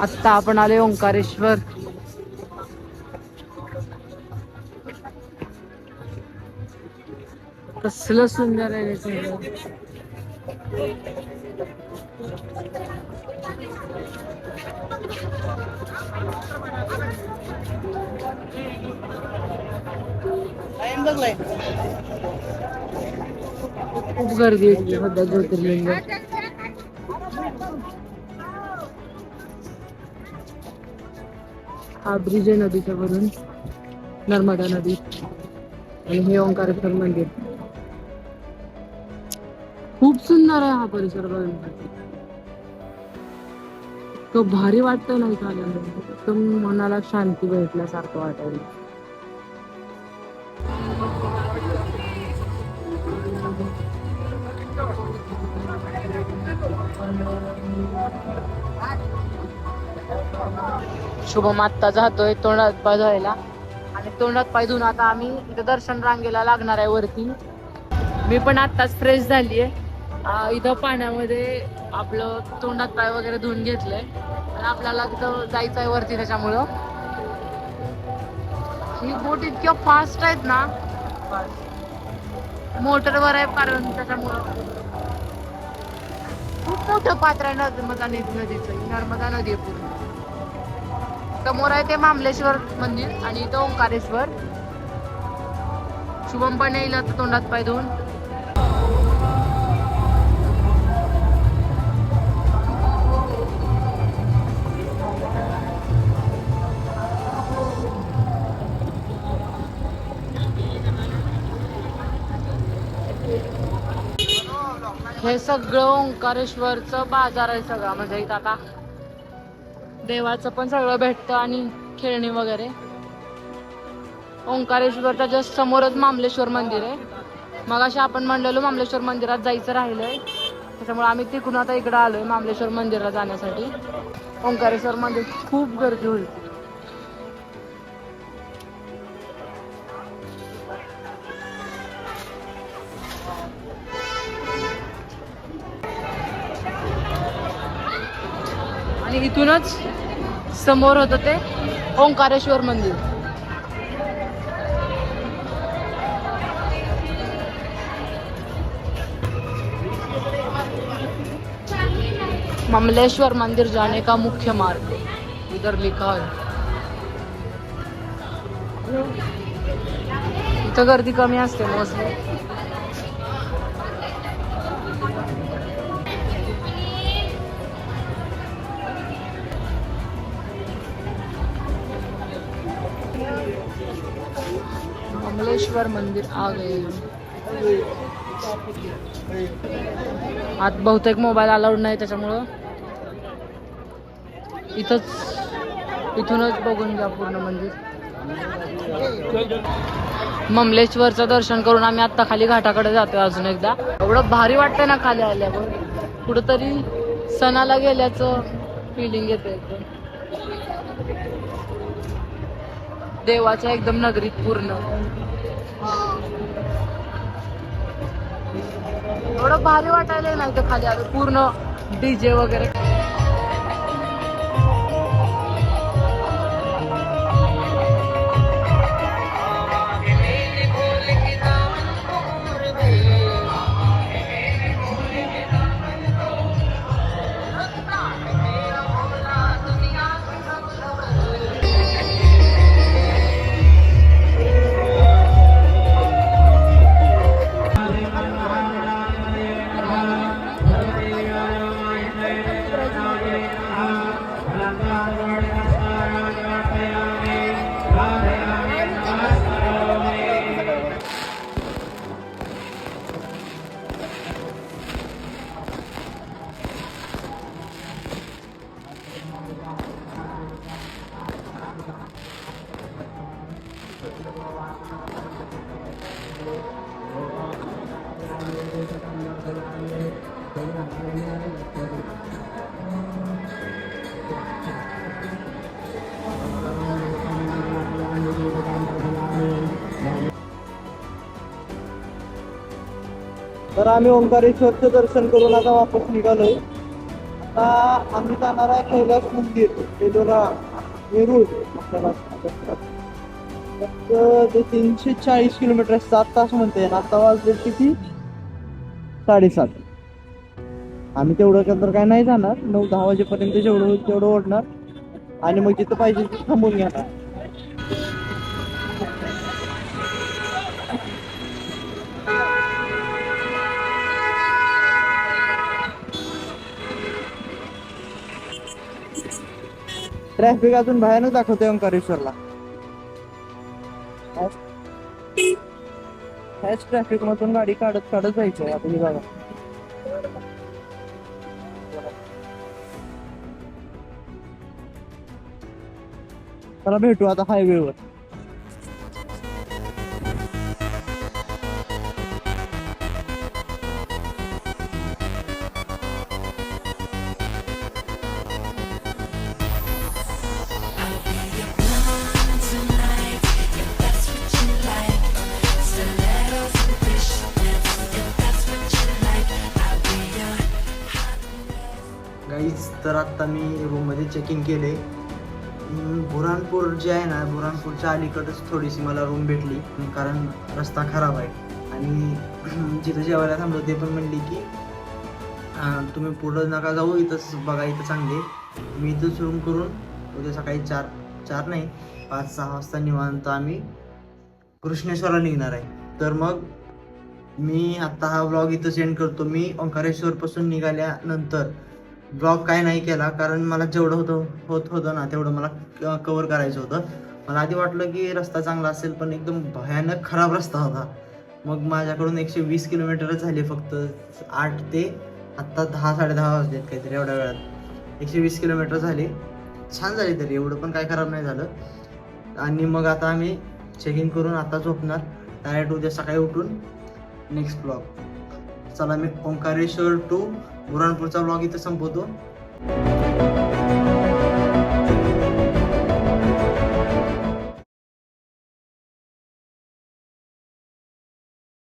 आत्ता आपण आले ओंकारेश्वर. कसलं सुंदर आहे रे सगळं. खूप गर्दी आहे सध्या ज्योतिर्लिंग. हा ब्रिज आहे नदीच्या वरून, नर्मदा नदी. आणि हे ओंकारेश्वर मंदिर. खूप सुंदर आहे हा परिसर बघण्यासाठी. तो भारी वाटतोय नाही का आल्यानंतर. एकदम मनाला शांती भेटल्यासारखं वाटायला. शुभम आत्ता जातोय तोंडात पाय धुवायला. आणि तोंडात पाय धुवून आता आम्ही इथं दर्शन रांगेला लागणार आहे वरती. मी पण आत्ताच फ्रेश झालीये. इथं पाण्यामध्ये आपलं तोंडात पाय वगैरे धुवून घेतलंय. आणि आपल्याला तिथं जायचं आहे वरती. त्याच्यामुळं ही बोट इतक्या फास्ट आहेत ना. मोटरवर आहे कारण त्याच्यामुळं. खूप मोठं पात्र आहे नर्मदा नदीचं. नर्मदा नदी आहे पूर्ण. समोर आहे ते मामलेश्वर मंदिर आणि इथं ओंकारेश्वर. शुभम पण येईल आता तोंडात पाय धुवून. हे सगळं ओंकारेश्वरचं बाजार आहे सगळं. म्हणजे इथं आता देवाचं पण सगळं भेटतं आणि खेळणी वगैरे. ओंकारेश्वरच्या जस्ट समोरच मामलेश्वर मंदिर आहे. मग अशा आपण म्हणलेलो मामलेश्वर मंदिरात जायचं राहिलंय. त्याच्यामुळे आम्ही तिकडून आता इकडं आलोय मामलेश्वर मंदिरात जाण्यासाठी. ओंकारेश्वर मंदिर खूप गर्दी होईल. आणि इथूनच समोर होतं ते ओंकारेश्वर मंदिर. ममलेश्वर मंदिर जाने का मुख्य मार्ग इधर लिखा है. इथं गर्दी कमी असते मोस्टली. ममलेश्वर मंदिर आ गए. आत बहुतेक मोबाईल अलाउड नाही त्याच्यामुळं इथूनच बघून घ्या पूर्ण मंदिर. ममलेश्वरचं दर्शन करून आम्ही आता खाली घाटाकडे जातोय अजून एकदा. एवढं भारी वाटतंय ना खाली आल्यावर. कुठंतरी सणाला गेल्याचं फिलिंग येतं एकदम. देवाच्या एकदम नगरीत पूर्ण. एवढं भारी वाटायला नाही तर खाली आलं पूर्ण डीजे वगैरे. तर आम्ही ओंकारेश्वरचं दर्शन करून आता वापस निघालोय. आता आम्ही जाणार आहे कैलास मंदिर बेलोरा वेरूळ आपल्याला. तर ते 340 किलोमीटर 7 तास म्हणते. आता वाजले किती 7:30. आम्ही तेवढं तर काय नाही जाणार. 9-10 वाजेपर्यंत जेवढं होईल तेवढं ओढणार आणि मग जिथं पाहिजे तिथं थांबून घेणार. ट्रॅफिक अजून भयानक दाखवतोय ओंकारेश्वरला. ह्याच ट्रॅफिक मधून गाडी काढत काढत जायचंय. आता हे बघा. चला भेटू आता हायवेवर. गाईज तर आत्ता मी रूममध्ये चेक इन केले. बुऱ्हाणपूर जे आहे ना, बुऱ्हाणपूरच्या अलीकडंच थोडीशी मला रूम भेटली कारण रस्ता खराब आहे. आणि जिथं जेवायला थांबलो ते पण म्हणली की तुम्ही पुढं नका जाऊ, इथंच बघा, इथं चांगले. मी इथंच रूम करून उद्या सकाळी 4 नाही 5-6 वाजता निवांत आम्ही कृष्णेश्वरला निघणार आहे. तर मग मी आत्ता हा व्लॉग इथं सेंड करतो. मी ओंकारेश्वरपासून निघाल्यानंतर ब्लॉग काय नाही केला कारण मला जेवढं होतं ना तेवढं मला कवर करायचं होतं. मला आधी वाटलं की रस्ता चांगला असेल पण एकदम भयानक खराब रस्ता होता. मग माझ्याकडून 120 किलोमीटरच झाले फक्त 8 ते आत्ता 10-10:30 वाजलेत काहीतरी एवढ्या वेळात 120 किलोमीटर झाले. छान झाले तरी, एवढं पण काय खराब नाही झालं. आणि मग आता आम्ही चेक इन करून आता झोपणार. डायरेक्ट उद्या सकाळी उठून नेक्स्ट ब्लॉग. चला मी ओंकारेश्वर टू बुऱ्हाणपूरचा ब्लॉग इथं संपवतो.